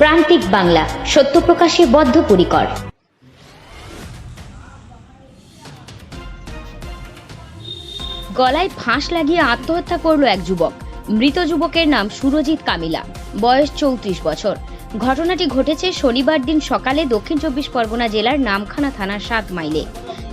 প্রান্তিক বাংলা, সত্য প্রকাশে বদ্ধপরিকর। গলায় ফাঁস লাগিয়ে আত্মহত্যা করল এক যুবক। মৃত যুবকের নাম সুরজিৎ কামিলা, বয়স 34 বছর। ঘটনাটি ঘটেছে শনিবার দিন সকালে দক্ষিণ 24 পরগনা জেলার নামখানা থানার 7 মাইলে।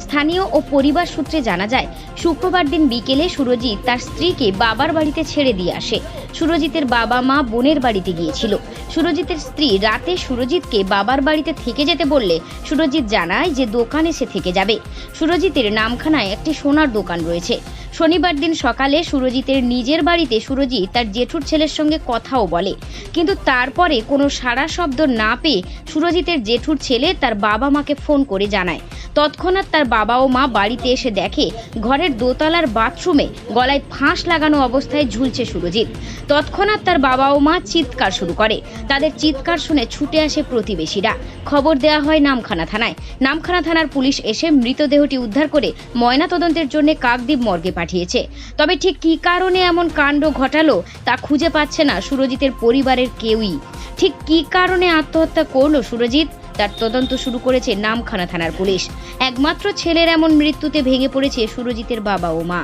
স্থানীয় ও পরিবার সূত্রে জানা যায়, শুক্রবার দিন বিকেলে সুরজিৎ তার স্ত্রীকে বাবার বাড়িতে ছেড়ে দিয়ে আসে। সুরজিতের বাবা মা বোনের বাড়িতে গিয়েছিল। সুরজিতের স্ত্রী রাতে সুরজিৎকে বাবার বাড়িতে থেকে যেতে বললে সুরজিৎ জানায় যে দোকানে সে থেকে যাবে। সুরজিতের নামখানায় একটি সোনার দোকান রয়েছে। শনিবার দিন সকালে সুরজিতের নিজের বাড়িতে সুরজিৎ তার জেঠুর ছেলের সঙ্গে কথাও বলে, কিন্তু তারপরে কোনো সাড়া শব্দ না পেয়ে সুরজিতের জেঠুর ছেলে তার বাবা মাকে ফোন করে জানায়। তৎক্ষণাৎ তার বাবা ও মা বাড়িতে এসে দেখে ঘরের দোতলার বাথরুমে গলায় ফাঁস লাগানো অবস্থায় ঝুলছে সুরজিৎ। তৎক্ষণাৎ তার বাবা ও মা চিৎকার শুরু করে। তাদের চিৎকার শুনে ছুটে আসে প্রতিবেশীরা। খবর দেওয়া হয় নামখানা থানায়। নামখানা থানার পুলিশ এসে মৃতদেহটি উদ্ধার করে ময়নাতদন্তের জন্য কাকদ্বীপ মর্গে পাঠিয়েছে। তবে ঠিক কী কারণে এমন কাণ্ড ঘটালো তা খুঁজে পাচ্ছে না সুরজিতের পরিবারের কেউই। ঠিক কী কারণে আত্মহত্যা করলো সুরজিৎ, তার তদন্ত শুরু করেছে নামখানা থানার পুলিশ। একমাত্র ছেলের এমন মৃত্যুতে ভেঙে পড়েছে সুরজিতের বাবা ও মা।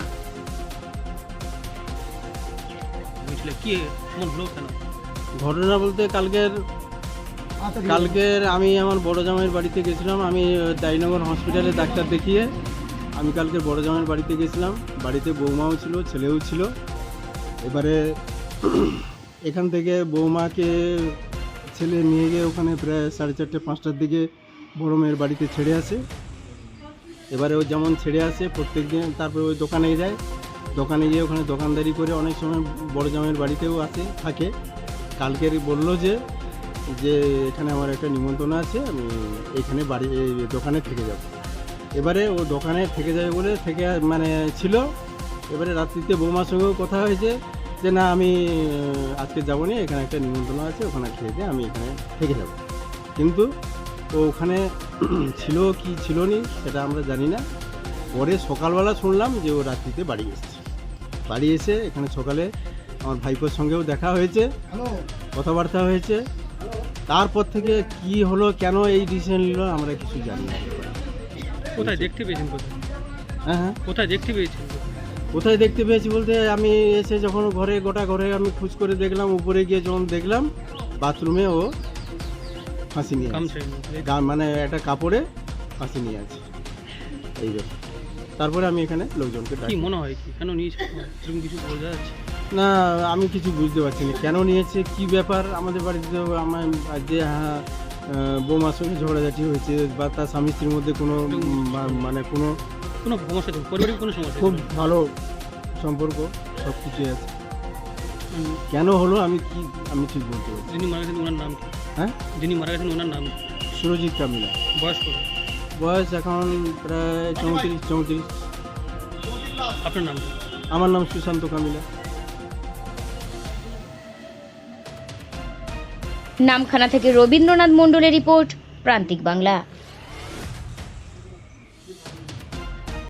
ঘটনা বলতে কালকের আমি আমার বড় জামাইয়ের বাড়িতে গেছিলাম। আমি দাইনগর হসপিটালে ডাক্তার দেখিয়ে আমি কালকের বড় জামাইয়ের বাড়িতে গেছিলাম। বাড়িতে বৌমাও ছিল, ছেলেও ছিল। এবারে এখান থেকে বৌমাকে ছেলে নিয়ে গিয়ে ওখানে প্রায় 4:30-5টার দিকে বড় মেয়ের বাড়িতে ছেড়ে আসে। এবারে ও যেমন ছেড়ে আসে প্রত্যেক দিন, তারপরে ওই দোকানে যায়। দোকানে গিয়ে ওখানে দোকানদারি করে অনেক সময় বড় জামাইয়ের বাড়িতেও আসে থাকে। কালকের বললো যে এখানে আমার একটা নিমন্ত্রণ আছে, আমি এইখানে দোকানে থেকে যাব। এবারে ও দোকানে থেকে যাবে বলে ছিল। এবারে রাত্রিতে বৌমার সঙ্গেও কথা হয়েছে যে না, আমি আজকে যাবো না, এখানে একটা নিমন্ত্রণ আছে, ওখানে খেয়ে দিয়ে আমি এখানে থেকে যাব। কিন্তু ও ওখানে ছিল কি ছিল নি সেটা আমরা জানি না। পরে সকালবেলা শুনলাম যে ও রাত্রিতে বাড়ি এসেছে। বাড়ি এসে এখানে সকালে আমার ভাইপোর সঙ্গেও দেখা হয়েছে, কথাবার্তা হয়েছে। তারপর থেকে কি হলো, কেন এই ডিসিশন নিল, আমরা কিছু জানি না। কোথায় দেখতে পেয়েছেন? হ্যাঁ, কোথায় দেখতে পেয়েছেন? কোথায় দেখতে পেয়েছি বলতে আমি এসে যখন গোটা ঘরে আমি খোঁজ করে দেখলাম, উপরে গিয়ে যখন দেখলাম বাথরুমে ও ফাঁসি নিয়ে আছে, মানে একটা কাপড়ে ফাঁসি নিয়ে আছে। এই ব্যাপার। তারপরে আমি এখানে লোকজনকে কি মনে হয় কি কেন নিয়েছে, কিছু বোঝা যাচ্ছে না? আমি কিছু বুঝতে পারছি না কেন নিয়েছে, কি ব্যাপার। আমাদের বাড়িতে আমার যে বৌমার সঙ্গে ঝগড়াঝাটি হয়েছে বা তার স্বামী স্ত্রীর মধ্যে কোনো কোনো সমস্যা, পরিবারের কোনো সমস্যা, খুব ভালো সম্পর্ক, সব কিছুই আছে। কেন হলো আমি ঠিক বলতে পারছি। যিনি মারা গেছেন ওনার নাম কি? হ্যাঁ, যিনি মারা গেছেন ওনার নাম? সুরজিৎ কামিলা। বয়স কত? বয়স এখন প্রায় 34। আপনার নাম? আমার নাম সুশান্ত কামিলা। নামখানা থেকে রবীন্দ্রনাথ মণ্ডলের রিপোর্ট, প্রান্তিক বাংলা।